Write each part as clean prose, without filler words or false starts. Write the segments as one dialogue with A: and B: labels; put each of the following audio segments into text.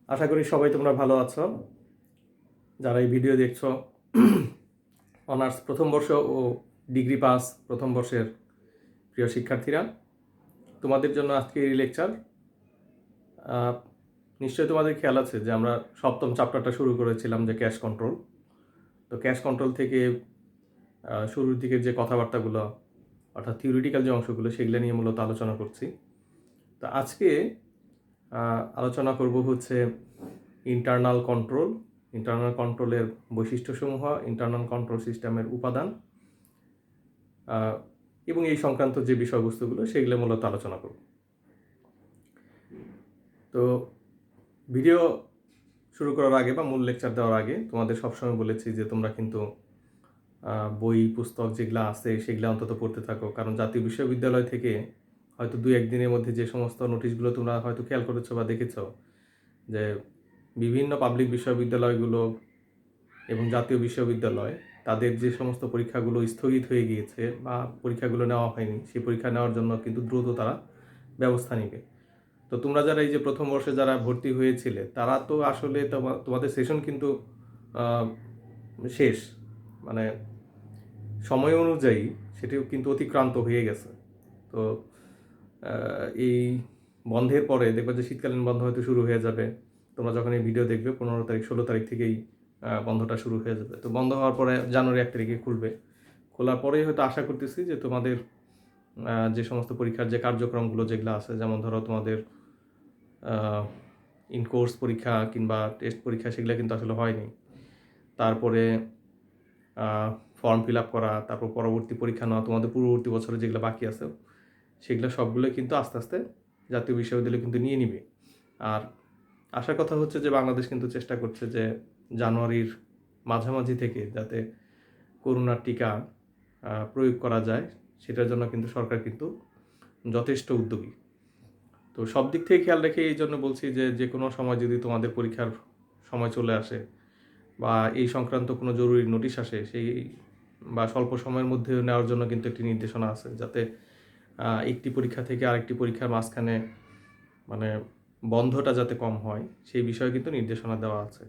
A: আশা করি সবাই তোমরা ভালো আছো। যারা এই ভিডিও দেখছো, অনার্স প্রথম বর্ষ ও ডিগ্রি পাস প্রথম বর্ষের প্রিয় শিক্ষার্থীরা, তোমাদের জন্য আজকে এই লেকচার। নিশ্চয়ই তোমাদের খেয়াল আছে যে আমরা সপ্তম চ্যাপ্টারটা শুরু করেছিলাম, যে ক্যাশ কন্ট্রোল। তো ক্যাশ কন্ট্রোল থেকে শুরুর দিকের যে কথাবার্তাগুলো, অর্থাৎ থিওরিটিক্যাল যে অংশগুলো, সেগুলো নিয়ে মূলত আলোচনা করছি। তো আজকে আলোচনা করব হচ্ছে ইন্টারনাল কন্ট্রোল, ইন্টারনাল কন্ট্রোলের বৈশিষ্ট্যসমূহ, ইন্টারনাল কন্ট্রোল সিস্টেমের উপাদান এবং এই সংক্রান্ত যে বিষয়বস্তুগুলো সেগুলো মূলত আলোচনা করব। তো ভিডিও শুরু করার আগে বা মূল লেকচার দেওয়ার আগে তোমাদের সবসময় বলেছি যে তোমরা কিন্তু বই পুস্তক যেগুলো আছে সেগুলো অন্তত পড়তে থাকো, কারণ জাতীয় বিশ্ববিদ্যালয় থেকে হয়তো 2-1 দিনের মধ্যে যে সমস্ত নোটিশগুলো তোমরা হয়তো খেয়াল করেছো বা দেখেছো, যে বিভিন্ন পাবলিক বিশ্ববিদ্যালয়গুলো এবং জাতীয় বিশ্ববিদ্যালয় তাদের যে সমস্ত পরীক্ষাগুলো স্থগিত হয়ে গিয়েছে বা পরীক্ষাগুলো নেওয়া হয়নি, সেই পরীক্ষা নেওয়ার জন্য কিন্তু দ্রুত তারা ব্যবস্থা নেবে। তো তোমরা যারা এই যে প্রথম বর্ষে যারা ভর্তি হয়েছিলে, তারা তো আসলে তোমাদের সেশন কিন্তু শেষ, মানে সময় অনুযায়ী সেটিও কিন্তু অতিক্রান্ত হয়ে গেছে। তো এই বন্ধের পরে দেখবে যে শীতকালীন বন্ধ হয়তো শুরু হয়ে যাবে। তোমরা যখন এই ভিডিও দেখবে 15 তারিখ 16 তারিখ থেকেই বন্ধটা শুরু হয়ে যাবে। তো বন্ধ হওয়ার পরে জানুয়ারি 1 তারিখে খুলবে। খোলার পরেই হয়তো আশা করতেছি যে তোমাদের যে সমস্ত পরীক্ষার যে কার্যক্রমগুলো যেগুলো আছে, যেমন ধরো তোমাদের ইনকোর্স পরীক্ষা কিংবা টেস্ট পরীক্ষা, সেগুলো কিন্তু আসলে হয়নি। তারপরে ফর্ম ফিল আপ করা, তারপর পরবর্তী পরীক্ষা নেওয়া, তোমাদের পূর্ববর্তী বছরে যেগুলো বাকি আছে সেগুলো সবগুলো কিন্তু আস্তে আস্তে জাতীয় বিশ্ববিদ্যালয় কিন্তু নিয়ে নিবে। আর আশার কথা হচ্ছে যে বাংলাদেশ কিন্তু চেষ্টা করছে যে জানুয়ারির মাঝামাঝি থেকে যাতে করোনার টিকা প্রয়োগ করা যায়, সেটার জন্য কিন্তু সরকার কিন্তু যথেষ্ট উদ্যোগী। তো সব দিক থেকে খেয়াল রেখে এই জন্য বলছি যে যে কোনো সময় যদি তোমাদের পরীক্ষার সময় চলে আসে বা এই সংক্রান্ত কোনো জরুরি নোটিশ আসে, সেই বা স্বল্প সময়ের মধ্যে নেওয়ার জন্য কিন্তু একটি নির্দেশনা আছে, যাতে একটি পরীক্ষা থেকে আরেকটি পরীক্ষার মাঝখানে মানে বন্ধটা যাতে কম হয়, সেই বিষয়ে কিন্তু নির্দেশনা দেওয়া আছে।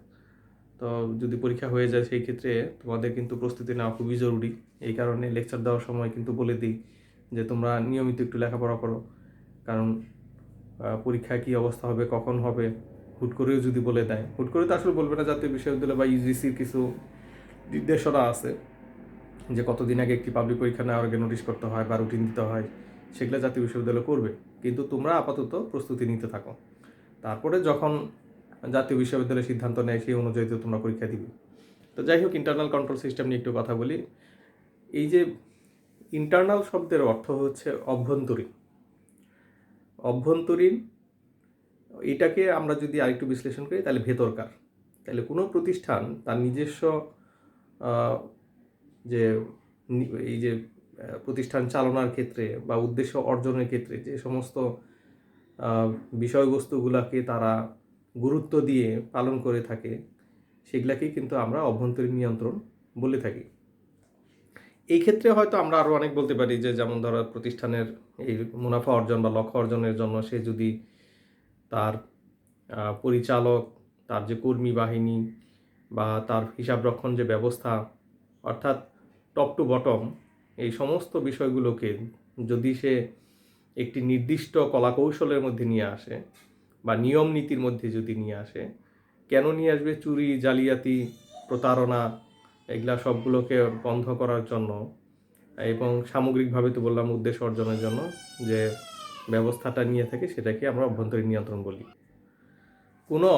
A: তো যদি পরীক্ষা হয়ে যায় সেই ক্ষেত্রে তোমাদের কিন্তু প্রস্তুতি নেওয়া খুবই জরুরি। এই কারণে লেকচার দেওয়ার সময় কিন্তু বলে দিই যে তোমরা নিয়মিত একটু লেখাপড়া করো, কারণ পরীক্ষায় কী অবস্থা হবে, কখন হবে, হুট করেও যদি বলে দেয়, হুট করে তো আসলে বলবে না, জাতীয় বিশ্ববিদ্যালয় বা ইউজিসির কিছু নির্দেশনা আছে যে কতদিন আগে একটি পাবলিক পরীক্ষা নেওয়ার আগে নোটিশ করতে হয় বা রুটিন দিতে হয়, সেগুলো জাতীয় বিশ্ববিদ্যালয় করবে। কিন্তু তোমরা আপাতত প্রস্তুতি নিতে থাকো, তারপরে যখন জাতীয় বিশ্ববিদ্যালয় সিদ্ধান্ত নেয় সেই অনুযায়ী তো তোমরা পরীক্ষা দিবে। তো যাই হোক, ইন্টারনাল কন্ট্রোল সিস্টেম নিয়ে একটু কথা বলি। এই যে ইন্টারনাল শব্দের অর্থ হচ্ছে অভ্যন্তরীণ। অভ্যন্তরীণ এটাকে আমরা যদি আরেকটু বিশ্লেষণ করি তাহলে ভেতরকার। তাহলে কোনো প্রতিষ্ঠান তার নিজস্ব যে এই যে প্রতিষ্ঠান চালনার ক্ষেত্রে বা উদ্দেশ্য অর্জনের ক্ষেত্রে যে সমস্ত বিষয়বস্তুগুলোকে তারা গুরুত্ব দিয়ে পালন করে থাকে, সেগুলাকেই কিন্তু আমরা অভ্যন্তরীণ নিয়ন্ত্রণ বলে থাকি। এই ক্ষেত্রে হয়তো আমরা আরও অনেক বলতে পারি, যে যেমন ধরো প্রতিষ্ঠানের এই মুনাফা অর্জন বা লক্ষ্য অর্জনের জন্য সে যদি তার পরিচালক, তার যে কর্মী বাহিনী বা তার হিসাবরক্ষণ যে ব্যবস্থা, অর্থাৎ টপ টু বটম এই সমস্ত বিষয়গুলোকে যদি সে একটি নির্দিষ্ট কলাকৌশলের মধ্যে নিয়ে আসে বা নিয়ম নীতির মধ্যে যদি নিয়ে আসে, কেন নিয়ে আসবে? চুরি, জালিয়াতি, প্রতারণা, এগুলা সবগুলোকে বন্ধ করার জন্য এবং সামগ্রিকভাবে তো বললাম উদ্দেশ্য অর্জনের জন্য যে ব্যবস্থাটা নিয়ে থাকে, সেটাকে আমরা অভ্যন্তরীণ নিয়ন্ত্রণ বলি। কোনো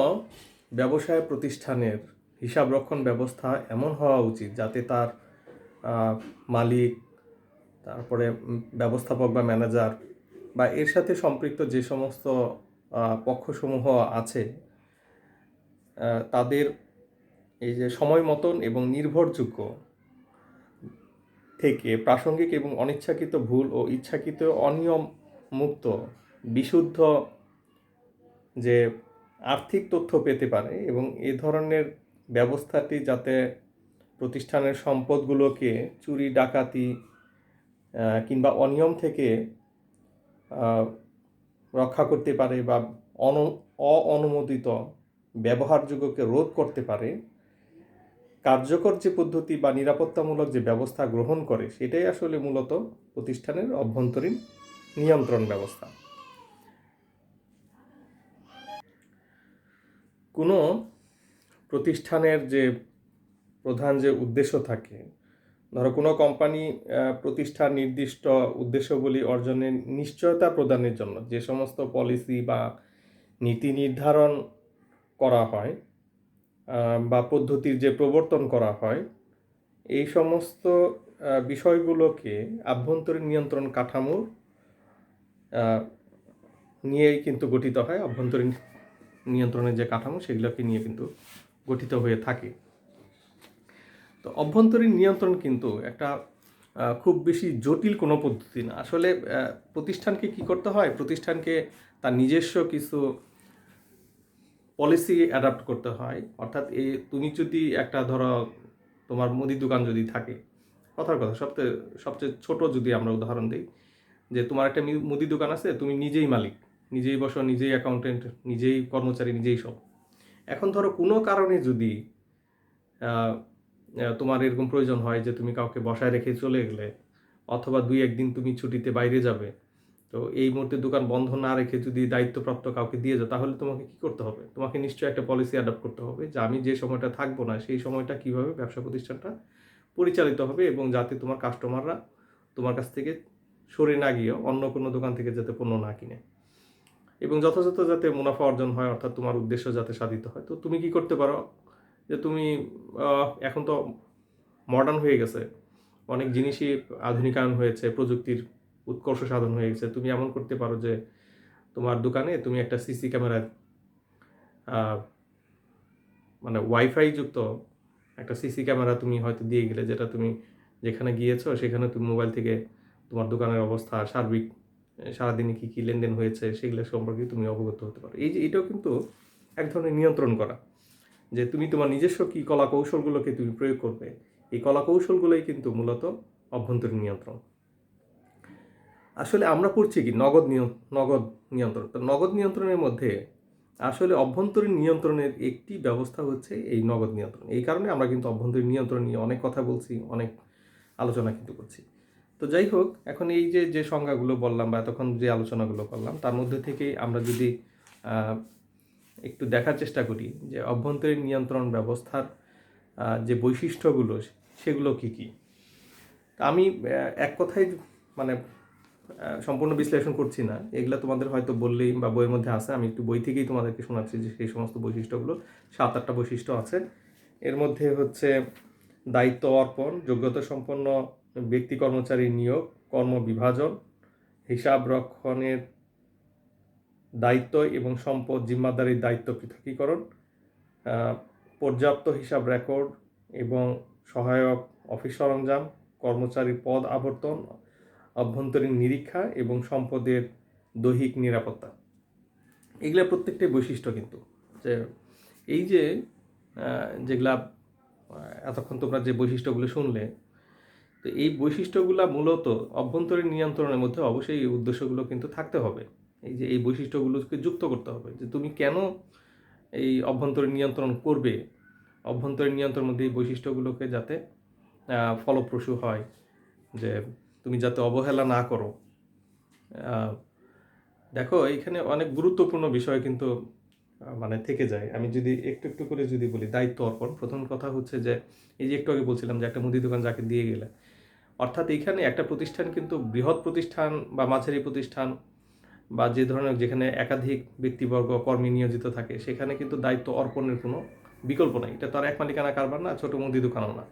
A: ব্যবসায় প্রতিষ্ঠানের হিসাবরক্ষণ ব্যবস্থা এমন হওয়া উচিত যাতে তার মালিক, তারপরে ব্যবস্থাপক বা ম্যানেজার বা এর সাথে সম্পৃক্ত যে সমস্ত পক্ষসমূহ আছে, তাদের এই যে সময় মতন এবং নির্ভরযোগ্য থেকে প্রাসঙ্গিক এবং অনিচ্ছাকৃত ভুল ও ইচ্ছাকৃত অনিয়ম মুক্ত বিশুদ্ধ যে আর্থিক তথ্য পেতে পারে, এবং এ ধরনের ব্যবস্থাটি যাতে প্রতিষ্ঠানের সম্পদগুলোকে চুরি, ডাকাতি কিংবা অনিয়ম থেকে রক্ষা করতে পারে বা অননুমোদিত ব্যবহারযোগ্যকে রোধ করতে পারে, কার্যকর যে পদ্ধতি বা নিরাপত্তামূলক যে ব্যবস্থা গ্রহণ করে, সেটাই আসলে মূলত প্রতিষ্ঠানের অভ্যন্তরীণ নিয়ন্ত্রণ ব্যবস্থা। কোনো প্রতিষ্ঠানের যে প্রধান যে উদ্দেশ্য থাকে, ধরো কোনো কোম্পানি প্রতিষ্ঠার নির্দিষ্ট উদ্দেশ্যগুলি অর্জনের নিশ্চয়তা প্রদানের জন্য যে সমস্ত পলিসি বা নীতি নির্ধারণ করা হয় বা পদ্ধতির যে প্রবর্তন করা হয়, এই সমস্ত বিষয়গুলোকে আভ্যন্তরীণ নিয়ন্ত্রণ কাঠামো নিয়েই কিন্তু গঠিত হয়। আভ্যন্তরীণ নিয়ন্ত্রণের যে কাঠামো, সেগুলোকে নিয়ে কিন্তু গঠিত হয়ে থাকে। তো অভ্যন্তরীণ নিয়ন্ত্রণ কিন্তু একটা খুব বেশি জটিল কোনো পদ্ধতি না। আসলে প্রতিষ্ঠানকে কি করতে হয়, প্রতিষ্ঠানকে তার নিজস্ব কিছু পলিসি অ্যাডাপ্ট করতে হয়। অর্থাৎ তুমি যদি একটা ধরো তোমার মুদির দোকান যদি থাকে, কথার কথা সবচেয়ে ছোট যদি আমরা উদাহরণ দিই, যে তোমার একটা মুদির দোকান আছে, তুমি নিজেই মালিক, নিজেই বসো, নিজেই অ্যাকাউন্টেন্ট, নিজেই কর্মচারী, নিজেই সব। এখন ধরো কোনো কারণে যদি তোমার এরকম প্রয়োজন হয় যে তুমি কাউকে বসায় রেখে চলে গেলে, অথবা 2-1 দিন তুমি ছুটিতে বাইরে যাবে, তো এই মুহূর্তে দোকান বন্ধ না রেখে যদি দায়িত্বপ্রাপ্ত কাউকে দিয়ে যাও, তাহলে তোমাকে কি করতে হবে? তোমাকে নিশ্চয়ই একটা পলিসি অ্যাডপ্ট করতে হবে যে আমি যে সময়টা থাকবো না, সেই সময়টা কিভাবে ব্যবসা প্রতিষ্ঠানটা পরিচালিত হবে, এবং যাতে তোমার কাস্টমাররা তোমার কাছ থেকে সরে না গিয়ে অন্য কোনো দোকান থেকে যাতে পণ্য না কিনে, এবং যথাযথ যাতে মুনাফা অর্জন হয়, অর্থাৎ তোমার উদ্দেশ্য যাতে সাধিত হয়। তো তুমি কি করতে পারো, যে তুমি এখন তো মডার্ন হয়ে গেছে, অনেক জিনিসই আধুনিকায়ন হয়েছে, প্রযুক্তির উৎকর্ষ সাধন হয়ে গেছে। তুমি এমন করতে পারো যে তোমার দোকানে তুমি একটা সিসি ক্যামেরা, মানে ওয়াইফাই যুক্ত একটা সিসি ক্যামেরা তুমি হয়তো দিয়ে গেলে, যেটা তুমি যেখানে গিয়েছো সেখানে তুমি মোবাইল থেকে তোমার দোকানের অবস্থা, সার্বিক সারাদিনে কী কী লেনদেন হয়েছে, সেগুলো সম্পর্কে তুমি অবগত হতে পারো। এটাও কিন্তু এক ধরনের নিয়ন্ত্রণ করা, যে তুমি তোমার নিজস্ব কী কলা কৌশলগুলোকে তুমি প্রয়োগ করবে, এই কলা কৌশলগুলোই কিন্তু মূলত অভ্যন্তরীণ নিয়ন্ত্রণ। আসলে আমরা পড়ছি কি নগদ নিয়ন্ত্রণ। তো নগদ নিয়ন্ত্রণের মধ্যে আসলে অভ্যন্তরীণ নিয়ন্ত্রণের একটি ব্যবস্থা হচ্ছে এই নগদ নিয়ন্ত্রণ। এই কারণে আমরা কিন্তু অভ্যন্তরীণ নিয়ন্ত্রণ নিয়ে অনেক কথা বলছি, অনেক আলোচনা কিন্তু করছি। তো যাই হোক, এখন এই যে সংজ্ঞাগুলো বললাম বা এতক্ষণ যে আলোচনাগুলো করলাম, তার মধ্যে থেকেই আমরা যদি একটু দেখার চেষ্টা করি যে অভ্যন্তরীণ নিয়ন্ত্রণ ব্যবস্থার যে বৈশিষ্ট্যগুলো, সেগুলো কি কি। আমি এক কথায় মানে সম্পূর্ণ বিশ্লেষণ করছি না, এগুলো তোমাদের হয়তো বললেই বা বইয়ের মধ্যে আছে, আমি একটু বই থেকেই তোমাদেরকে শোনাচ্ছি যে সেই সমস্ত বৈশিষ্ট্যগুলো 7-8টা বৈশিষ্ট্য আছে। এর মধ্যে হচ্ছে দায়িত্ব অর্পণ, যোগ্যতা সম্পন্ন ব্যক্তি কর্মচারী নিয়োগ, কর্মবিভাজন, হিসাব রক্ষণের দায়িত্ব এবং সম্পদ জিম্মাদারির দায়িত্ব পৃথকীকরণ, পর্যাপ্ত হিসাব রেকর্ড এবং সহায়ক অফিস সরঞ্জাম, কর্মচারীর পদ আবর্তন, অভ্যন্তরীণ নিরীক্ষা এবং সম্পদের দৈহিক নিরাপত্তা। এগুলো প্রত্যেকটাই বৈশিষ্ট্য কিন্তু, যে এই যে যেগুলা এতক্ষণ তোমরা যে বৈশিষ্ট্যগুলো শুনলে, তো এই বৈশিষ্ট্যগুলো মূলত অভ্যন্তরীণ নিয়ন্ত্রণের মধ্যে অবশ্যই এই উদ্দেশ্যগুলো কিন্তু থাকতে হবে। এই যে এই বৈশিষ্ট্যগুলোকে যুক্ত করতে হবে, যে তুমি কেন এই অভ্যন্তরীণ নিয়ন্ত্রণ করবে, অভ্যন্তরীণ নিয়ন্ত্রণের মধ্যে এই বৈশিষ্ট্যগুলোকে যাতে ফলপ্রসূ হয়, যে তুমি যাতে অবহেলা না করো। দেখো, এখানে অনেক গুরুত্বপূর্ণ বিষয় কিন্তু মানে থেকে যায়। আমি যদি একটু একটু করে যদি বলি, দায়িত্ব অর্পণ। প্রথম কথা হচ্ছে যে এই যে একটু আগে বলছিলাম যে একটা মুদি দোকান যাকে দিয়ে গেলে, অর্থাৎ এইখানে একটা প্রতিষ্ঠান কিন্তু বৃহৎ প্রতিষ্ঠান বা মাঝারি প্রতিষ্ঠান বা যে ধরনের যেখানে একাধিক ব্যক্তিবর্গ কর্মী নিয়োজিত থাকে, সেখানে কিন্তু দায়িত্ব অর্পণের কোনো বিকল্প নেই। এটা তো আর এক মালিকানা কারবার না, ছোটো মুদি দোকানও না।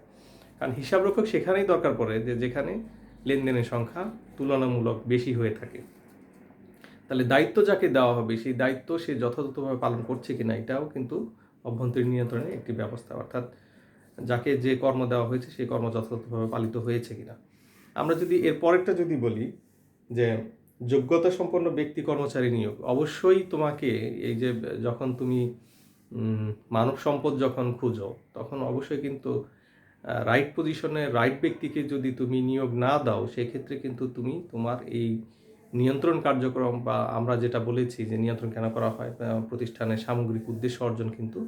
A: কারণ হিসাবরক্ষক সেখানেই দরকার পড়ে যে যেখানে লেনদেনের সংখ্যা তুলনামূলক বেশি হয়ে থাকে। তাহলে দায়িত্ব যাকে দেওয়া হবে, সেই দায়িত্ব সে যথাযথভাবে পালন করছে কিনা, এটাও কিন্তু অভ্যন্তরীণ নিয়ন্ত্রণের একটি ব্যবস্থা। অর্থাৎ যাকে যে কর্ম দেওয়া হয়েছে সেই কর্ম যথাযথভাবে পালিত হয়েছে কিনা। আমরা যদি এর পরেরটা যদি বলি, যে যোগ্যতা সম্পন্ন ব্যক্তি কর্মচারী নিয়োগ, অবশ্যই তোমাকে এই যে যখন তুমি মানব সম্পদ যখন খুঁজো, তখন অবশ্যই কিন্তু রাইট পজিশনে রাইট ব্যক্তিকে যদি তুমি নিয়োগ না দাও, সেক্ষেত্রে কিন্তু তুমি তোমার এই নিয়ন্ত্রণ কার্যক্রম বা আমরা যেটা বলেছি যে নিয়ন্ত্রণ কেন করা হয়, প্রতিষ্ঠানের সামগ্রিক উদ্দেশ্য অর্জন কিন্তু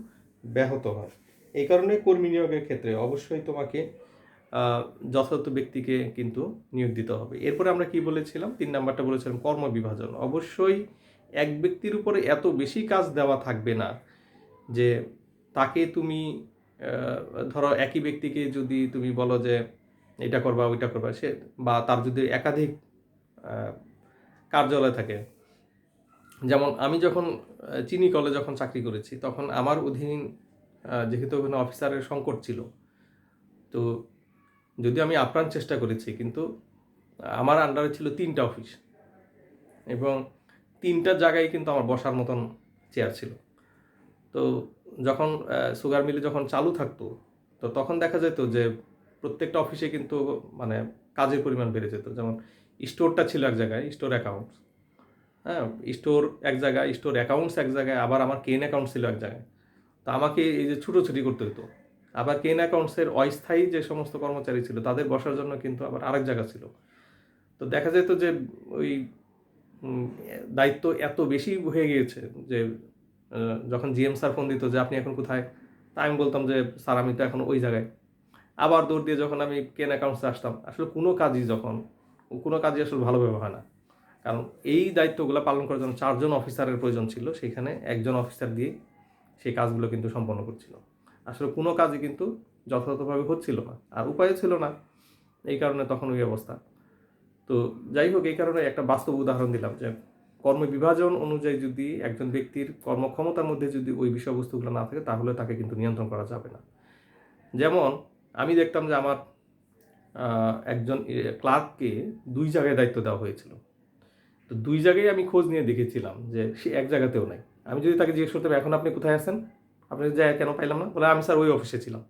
A: ব্যাহত হয়। এই কারণে কর্মী নিয়োগের ক্ষেত্রে অবশ্যই তোমাকে যথাযথ ব্যক্তিকে কিন্তু নিয়োগ দিতে হবে। এরপরে আমরা কি বলেছিলাম? ৩ নাম্বারটা বলেছিলাম কর্মবিভাজন। অবশ্যই এক ব্যক্তির উপরে এত বেশি কাজ দেওয়া থাকবে না যে তাকে তুমি ধরো একই ব্যক্তিকে যদি তুমি বলো যে এটা করবা, ওইটা করবা, সে বা তার যদি একাধিক কার্যালয় থাকে। যেমন আমি যখন চিনি কলে যখন চাকরি করেছি, তখন আমার অধীন যেহেতু ওখানে অফিসারের সংকট ছিল, তো যদিও আমি আপ্রাণ চেষ্টা করেছি, কিন্তু আমার আন্ডারে ছিল ৩টা অফিস এবং ৩টা জায়গায় কিন্তু আমার বসার মতন চেয়ার ছিল। তো যখন সুগার মিলে যখন চালু থাকতো, তো তখন দেখা যেত যে প্রত্যেকটা অফিসে কিন্তু মানে কাজের পরিমাণ বেড়ে যেত। যেমন স্টোরটা ছিল এক জায়গায়, স্টোর অ্যাকাউন্টস, হ্যাঁ, স্টোর এক জায়গায়, স্টোর অ্যাকাউন্টস এক জায়গায়, আবার আমার কেন অ্যাকাউন্ট ছিল এক জায়গায়। তো আমাকে এই যে ছুটোছুটি করতে হতো। আবার কেন অ্যাকাউন্টসের অস্থায়ী যে সমস্ত কর্মচারী ছিল তাদের বসার জন্য কিন্তু আবার আরেক জায়গা ছিল। তো দেখা যেত যে ওই দায়িত্ব এত বেশি হয়ে গিয়েছে যে যখন জিএম স্যার ফোন দিত যে আপনি এখন কোথায়, তা আমি বলতাম যে স্যার আমি তো এখন ওই জায়গায়। আবার দৌড় দিয়ে যখন আমি কেন অ্যাকাউন্টসে আসতাম, আসলে কোনো কাজই আসলে ভালোভাবে হয় না। কারণ এই দায়িত্বগুলো পালন করার জন্য 4 জন অফিসারের প্রয়োজন ছিল, সেখানে একজন অফিসার দিয়ে সেই কাজগুলো কিন্তু সম্পন্ন করছিল। আসলে কোনো কাজই কিন্তু যথাযথভাবে হচ্ছিল না, আর উপায়ও ছিল না। এই কারণে তখন ওই অবস্থা। তো যাই হোক, এই কারণে একটা বাস্তব উদাহরণ দিলাম যে কর্মবিভাজন অনুযায়ী যদি একজন ব্যক্তির কর্মক্ষমতার মধ্যে যদি ওই বিষয়বস্তুগুলো না থাকে, তাহলে তাকে কিন্তু নিয়ন্ত্রণ করা যাবে না। যেমন আমি দেখতাম যে আমার একজন ক্লার্ককে 2 জায়গায় দায়িত্ব দেওয়া হয়েছিল। তো 2 জায়গায় আমি খোঁজ নিয়ে দেখেছিলাম যে সে এক জায়গাতেও নাই। আমি যদি তাকে জিজ্ঞেস করতাম এখন আপনি কোথায় আছেন, আপনি জায়গা কেন পাইলাম না, বলে আমি স্যার ওই অফিসে ছিলাম।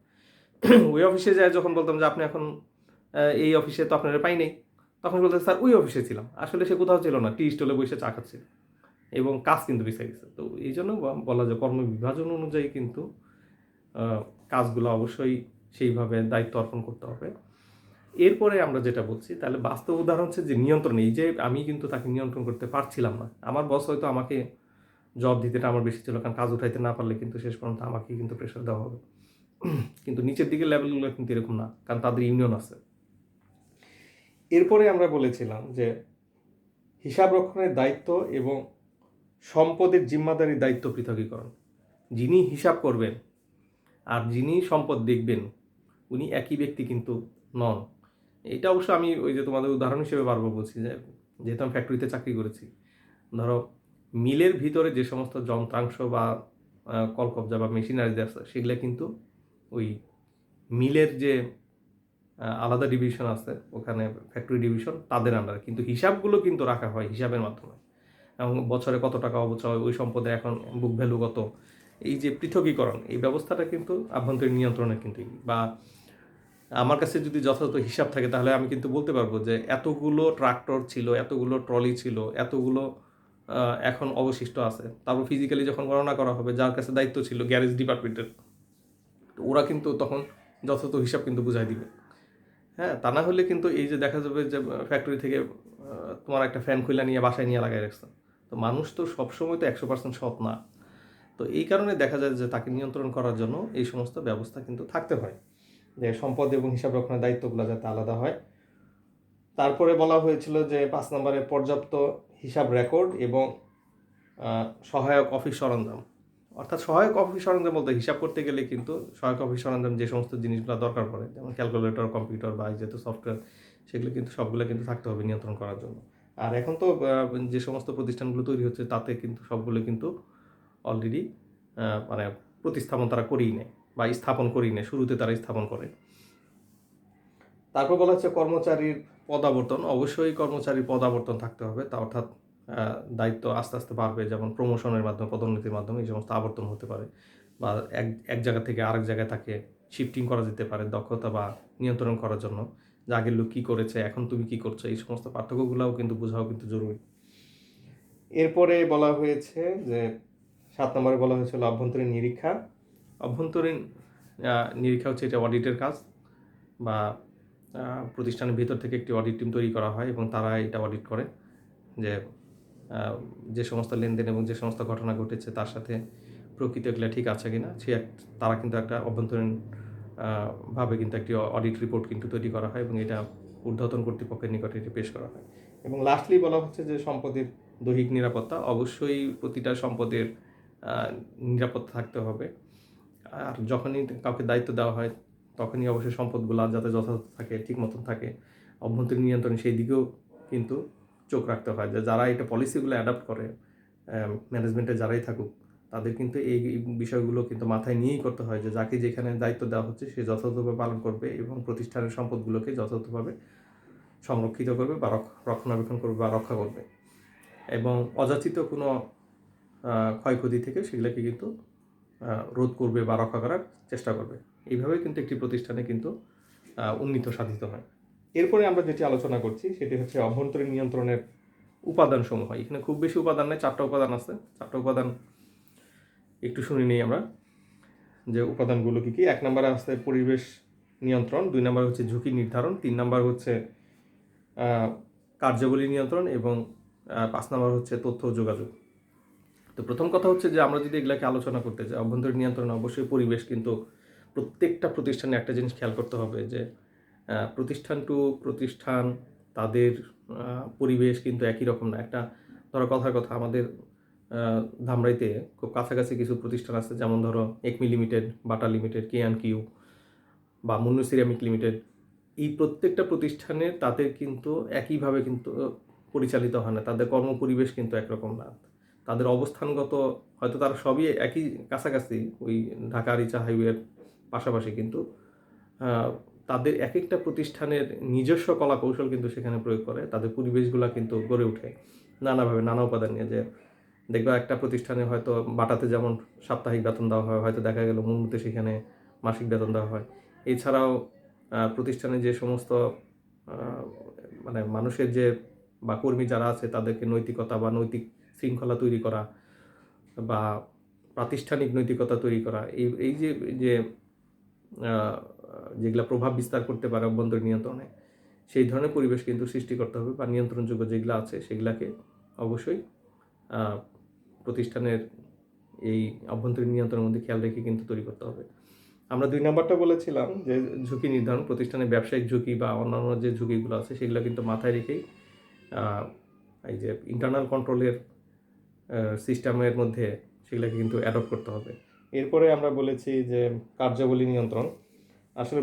A: ওই অফিসে যায় যখন বলতাম যে আপনি এখন এই অফিসে, তো আপনারা পাই নাই, তখন বলতে স্যার ওই অফিসে ছিলাম। আসলে সে কোথাও ছিল না, টি স্টলে বসে চা খাচ্ছিল এবং কাজ কিন্তু পিছিয়ে গেছে। তো এই জন্য বলা যায় কর্মবিভাজন অনুযায়ী কিন্তু কাজগুলো অবশ্যই সেইভাবে দায়িত্ব অর্পণ করতে হবে। এরপরে আমরা যেটা বলছি, তাহলে বাস্তব উদাহরণ হচ্ছে যে নিয়ন্ত্রণ, এই যে আমি কিন্তু তাকে নিয়ন্ত্রণ করতে পারছিলাম না। আমার বস হয়তো আমাকে জব দিতে আমার বেশি ছিল, কারণ কাজ উঠাইতে না পারলে কিন্তু শেষ পর্যন্ত আমাকেই কিন্তু প্রেশার দেওয়া হবে। কিন্তু নিচের দিকের লেভেলগুলো কিন্তু এরকম না, কারণ তাদের ইউনিয়ন আছে। এরপরে আমরা বলেছিলাম যে হিসাব রক্ষণের দায়িত্ব এবং সম্পদের জিম্মাদারির দায়িত্ব পৃথকীকরণ। যিনি হিসাব করবেন আর যিনি সম্পদ দেখবেন, উনি একই ব্যক্তি কিন্তু নন। এটা অবশ্য আমি ওই যে তোমাদের উদাহরণ হিসেবে বারবার বলছি যে যেহেতু আমি ফ্যাক্টরিতে চাকরি করেছি, ধরো মিলের ভিতরে যে সমস্ত যন্ত্রাংশ বা কলকবজা বা মেশিনারি আছে, সেগুলো কিন্তু ওই মিলের যে আলাদা ডিভিশন আছে, ওখানে ফ্যাক্টরি ডিভিশন, তাদের আন্ডারে কিন্তু হিসাবগুলো কিন্তু রাখা হয় হিসাবের মাধ্যমে, এবং বছরে কত টাকা অবচয়, ওই সম্পদে এখন বুক ভ্যালু কত, এই যে পৃথকীকরণ, এই ব্যবস্থাটা কিন্তু আভ্যন্তরীণ নিয়ন্ত্রণের কিন্তু, বা আমার কাছে যদি যথাযথ হিসাব থাকে তাহলে আমি কিন্তু বলতে পারবো যে এতগুলো ট্রাক্টর ছিল, এতগুলো ট্রলি ছিল, এতগুলো এখন অবশিষ্ট আছে। তারপর ফিজিক্যালি যখন গণনা করা হবে, যার কাছে দায়িত্ব ছিল গ্যারেজ ডিপার্টমেন্টের, ওরা কিন্তু তখন যথাযথ হিসাব কিন্তু বুঝাই দিবে। হ্যাঁ, তা না হলে কিন্তু এই যে দেখা যাবে যে ফ্যাক্টরি থেকে তোমার একটা ফ্যান খুলে নিয়ে বাসায় নিয়ে লাগাই রাখছে। তো মানুষ তো সবসময় তো 100% সৎ না। তো এই কারণে দেখা যায় যে তাকে নিয়ন্ত্রণ করার জন্য এই সমস্ত ব্যবস্থা কিন্তু থাকতে হয়, যে সম্পদ এবং হিসাব রক্ষণের দায়িত্বগুলো যাতে আলাদা হয়। তারপরে বলা হয়েছিল যে 5 নম্বরে পর্যাপ্ত হিসাব রেকর্ড এবং সহায়ক অফিস সরঞ্জাম। অর্থাৎ সহায়ক অফিস সরঞ্জাম বলতে হিসাব করতে গেলে কিন্তু সহায়ক অফিস সরঞ্জাম যে সমস্ত জিনিসগুলো দরকার পড়ে, যেমন ক্যালকুলেটর, কম্পিউটার বা যেহেতু সফটওয়্যার, সেগুলো কিন্তু সবগুলো কিন্তু থাকতে হবে নিয়ন্ত্রণ করার জন্য। আর এখন তো যে সমস্ত প্রতিষ্ঠানগুলো তৈরি হচ্ছে তাতে কিন্তু সবগুলো কিন্তু অলরেডি মানে প্রতিস্থাপন তারা করেই নেয় বা স্থাপন করেই নেয়, শুরুতে তারা স্থাপন করে। তারপর বলা হচ্ছে কর্মচারীর পদাবর্তন। অবশ্যই কর্মচারীর পদাবর্তন থাকতে হবে, তা অর্থাৎ দায়িত্ব আস্তে আস্তে বাড়বে, যেমন প্রমোশনের মাধ্যমে, পদোন্নতির মাধ্যমে এই সমস্ত আবর্তন হতে পারে, বা এক জায়গা থেকে আরেক জায়গায় তাকে শিফটিং করা যেতে পারে দক্ষতা বা নিয়ন্ত্রণ করার জন্য, যে আগের লোক কী করেছে এখন তুমি কী করছো, এই সমস্ত পার্থক্যগুলোও কিন্তু বোঝাও কিন্তু জরুরি। এরপরে বলা হয়েছে যে 7 নম্বরে বলা হয়েছিল অভ্যন্তরীণ নিরীক্ষা। অভ্যন্তরীণ নিরীক্ষা হচ্ছে এটা অডিটের কাজ, বা প্রতিষ্ঠানের ভিতর থেকে একটি অডিট টিম তৈরি করা হয় এবং তারা এটা অডিট করে যে যে সমস্ত লেনদেন এবং যে সমস্ত ঘটনা ঘটেছে তার সাথে প্রকৃত এগুলো ঠিক আছে কিনা তারা কিন্তু একটা অভ্যন্তরীণ ভাবে কিন্তু একটি অডিট রিপোর্ট কিন্তু তৈরি করা হয় এবং এটা ঊর্ধ্বতন কর্তৃপক্ষের নিকটে এটি পেশ করা হয়। এবং লাস্টলি বলা হচ্ছে যে সম্পদের দৈহিক নিরাপত্তা, অবশ্যই প্রতিটা সম্পদের নিরাপত্তা থাকতে হবে। আর যখনই কাউকে দায়িত্ব দেওয়া হয় তখনই অবশ্যই সম্পদগুলো যাতে যথাযথ থাকে, ঠিক মতন থাকে, অভ্যন্তরীণ নিয়ন্ত্রণ সেই দিকেও কিন্তু চোখ রাখতে হয়, যে যারা এটা পলিসিগুলো অ্যাডাপ্ট করে ম্যানেজমেন্টে যারাই থাকুক তাদের কিন্তু এই বিষয়গুলো কিন্তু মাথায় নিয়েই করতে হয় যে যাকে যেখানে দায়িত্ব দেওয়া হচ্ছে সে যথাযথভাবে পালন করবে এবং প্রতিষ্ঠানের সম্পদগুলোকে যথাযথভাবে সংরক্ষিত করবে বা রক্ষণাবেক্ষণ করবে বা রক্ষা করবে এবং অযাচিত কোনো ক্ষয়ক্ষতি থেকে সেগুলোকে কিন্তু রোধ করবে বা রক্ষা করার চেষ্টা করবে। এইভাবে কিন্তু একটি প্রতিষ্ঠানে কিন্তু উন্নীত সাধিত হয়। এরপরে আমরা যেটি আলোচনা করছি সেটি হচ্ছে অভ্যন্তরীণ নিয়ন্ত্রণের উপাদানসমূহ। এখানে খুব বেশি উপাদান নেই, 4টা উপাদান আছে। 4টা উপাদান একটু শুনে নিই আমরা, যে উপাদানগুলো কী কী। 1 নম্বরে আছে পরিবেশ নিয়ন্ত্রণ, 2 নম্বর হচ্ছে ঝুঁকি নির্ধারণ, 3 নম্বর হচ্ছে কার্যাবলী নিয়ন্ত্রণ এবং 5 নম্বর হচ্ছে তথ্য ও যোগাযোগ। তো প্রথম কথা হচ্ছে যে আমরা যদি এগুলাকে আলোচনা করতে চাই অভ্যন্তরীণ নিয়ন্ত্রণ, অবশ্যই পরিবেশ কিন্তু প্রত্যেকটা প্রতিষ্ঠানে একটা জিনিস খেয়াল করতে হবে যে প্রতিষ্ঠান টু প্রতিষ্ঠান তাদের পরিবেশ কিন্তু একই রকম না। একটা ধরো কথার কথা, আমাদের ধামরাইতে খুব কাছাকাছি কিছু প্রতিষ্ঠান আছে, যেমন ধরো একমি লিমিটেড, বাটা লিমিটেড, K&Q বা মুন্নু সিরামিক লিমিটেড। এই প্রত্যেকটা প্রতিষ্ঠানে তাদের কিন্তু একইভাবে কিন্তু পরিচালিত হয় না, তাদের কর্মপরিবেশ কিন্তু একরকম না। তাদের অবস্থানগত হয়তো তারা সবই একই কাছাকাছি, ওই ঢাকা আরিচা হাইওয়ের পাশাপাশি, কিন্তু তাদের এক একটা প্রতিষ্ঠানের নিজস্ব কলা কৌশল কিন্তু সেখানে প্রয়োগ করে, তাদের পরিবেশগুলো কিন্তু গড়ে ওঠে নানাভাবে, নানা উপাদান নিয়ে। যে দেখবা একটা প্রতিষ্ঠানে হয়তো বাটাতে যেমন সাপ্তাহিক বেতন দেওয়া হয়, হয়তো দেখা গেল মুন্নুতে সেখানে মাসিক বেতন দেওয়া হয়। এছাড়াও প্রতিষ্ঠানে যে সমস্ত মানে মানুষের যে বা কর্মী যারা আছে তাদেরকে নৈতিকতা বা নৈতিক শৃঙ্খলা তৈরি করা বা প্রাতিষ্ঠানিক নৈতিকতা তৈরি করা, এই যে যেগুলা প্রভাব বিস্তার করতে পারে অভ্যন্তরীণ নিয়ন্ত্রণে, সেই ধরনের পরিবেশ কিন্তু সৃষ্টি করতে হবে বা নিয়ন্ত্রণযোগ্য যেগুলো আছে সেগুলাকে অবশ্যই প্রতিষ্ঠানের এই অভ্যন্তরীণ নিয়ন্ত্রণের মধ্যে খেয়াল রেখে কিন্তু তৈরি করতে হবে। আমরা 2 নম্বরটা বলেছিলাম যে ঝুঁকি নির্ধারণ, প্রতিষ্ঠানের ব্যবসায়িক ঝুঁকি বা অন্যান্য যে ঝুঁকিগুলো আছে সেগুলো কিন্তু মাথায় রেখেই এই যে ইন্টারনাল কন্ট্রোলের সিস্টেমের মধ্যে সেগুলোকে কিন্তু অ্যাডপ্ট করতে হবে। এরপরে আমরা বলেছি যে কার্যাবলী নিয়ন্ত্রণ। আসলে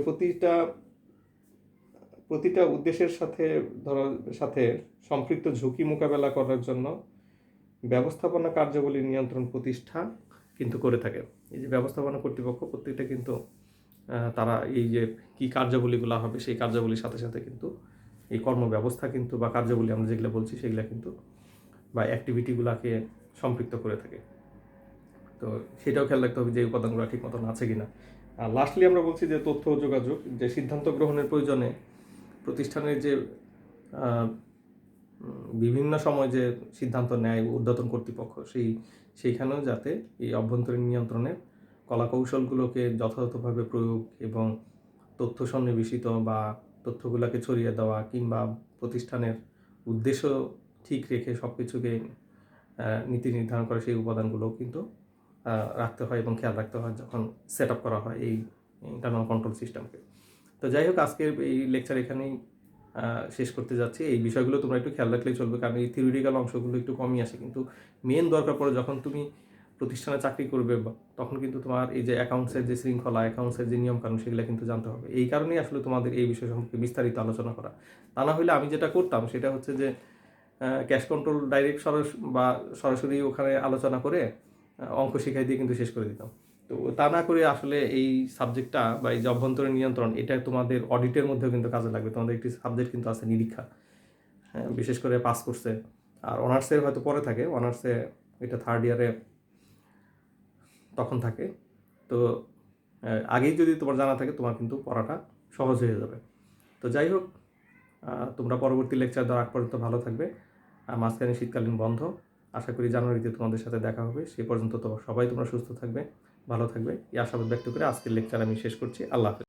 A: প্রতিটা উদ্দেশ্যের সাথে সম্পৃক্ত ঝুঁকি মোকাবেলা করার জন্য ব্যবস্থাপনা কার্যাবলী নিয়ন্ত্রণ প্রতিষ্ঠা কিন্তু করে থাকে। এই যে ব্যবস্থাপনা কর্তৃপক্ষ প্রত্যেকটা কিন্তু তারা এই যে কী কার্যাবলীগুলো হবে সেই কার্যাবলীর সাথে সাথে কিন্তু এই কর্মব্যবস্থা কিন্তু বা কার্যাবলী আমরা যেগুলো বলছি সেগুলো কিন্তু বা অ্যাক্টিভিটিগুলোকে সম্পৃক্ত করে থাকে। তো সেটাও খেয়াল রাখতে হবে যে উপাদানগুলো ঠিক মতন আছে কিনা। আর লাস্টলি আমরা বলছি যে তথ্য ও যোগাযোগ, যে সিদ্ধান্ত গ্রহণের প্রয়োজনে প্রতিষ্ঠানের যে বিভিন্ন সময় যে সিদ্ধান্ত নেয় ঊর্ধ্বতন কর্তৃপক্ষ, সেইখানেও যাতে এই অভ্যন্তরীণ নিয়ন্ত্রণের কলাকৌশলগুলোকে যথাযথভাবে প্রয়োগ এবং তথ্য সন্নিবেশিত বা তথ্যগুলোকে ছড়িয়ে দেওয়া কিংবা প্রতিষ্ঠানের উদ্দেশ্য ঠিক রেখে সব কিছুকে নীতি নির্ধারণ করে সেই উপাদানগুলোও কিন্তু রাখতে হয় এবং খেয়াল রাখতে হয় যখন সেট আপ করা হয় এই ইন্টারনাল কন্ট্রোল সিস্টেমকে। তো যাই হোক, আজকের এই লেকচার এখানেই শেষ করতে যাচ্ছি। এই বিষয়গুলো তোমরা একটু খেয়াল রাখলেই চলবে, কারণ এই থিওরিটিক্যাল অংশগুলো একটু কমই আসে, কিন্তু মেন দরকার পড়ে যখন তুমি প্রতিষ্ঠানে চাকরি করবে তখন কিন্তু তোমার এই যে অ্যাকাউন্টসের যে শৃঙ্খলা, অ্যাকাউন্টসের যে নিয়মকানুন সেগুলো কিন্তু জানতে হবে। এই কারণেই আসলে তোমাদের এই বিষয় সম্পর্কে বিস্তারিত আলোচনা করা। তা না হলে আমি যেটা করতাম সেটা হচ্ছে যে ক্যাশ কন্ট্রোল ডাইরেক্ট সরাসরি ওখানে আলোচনা করে অঙ্ক শিখাই দিয়ে কিন্তু শেষ করে দিতাম। তো তা না করে আসলে এই সাবজেক্টটা বা এই যে অভ্যন্তরীণ নিয়ন্ত্রণ, এটা তোমাদের অডিটের মধ্যেও কিন্তু কাজে লাগবে। তোমাদের একটি সাবজেক্ট কিন্তু আছে নিরীক্ষা, বিশেষ করে পাস কোর্সে, আর অনার্সে হয়তো পরে থাকে, অনার্সে এটা 3rd ইয়ারে তখন থাকে। তো আগেই যদি তোমার জানা থাকে তোমার কিন্তু পড়াটা সহজ হয়ে যাবে। তো যাই হোক, তোমরা পরবর্তী লেকচার দেওয়ার আগ পর্যন্ত ভালো থাকবে। মাঝখানে শীতকালীন বন্ধ, আশা করি জানুয়ারিতে তোমাদের সাথে দেখা হবে। সে পর্যন্ত সবাই তোমরা সুস্থ থাকবে, ভালো থাকবে, এই আশাবাদ ব্যক্ত করে আজকের লেকচার আমি শেষ করছি। আল্লাহ হাফেজ।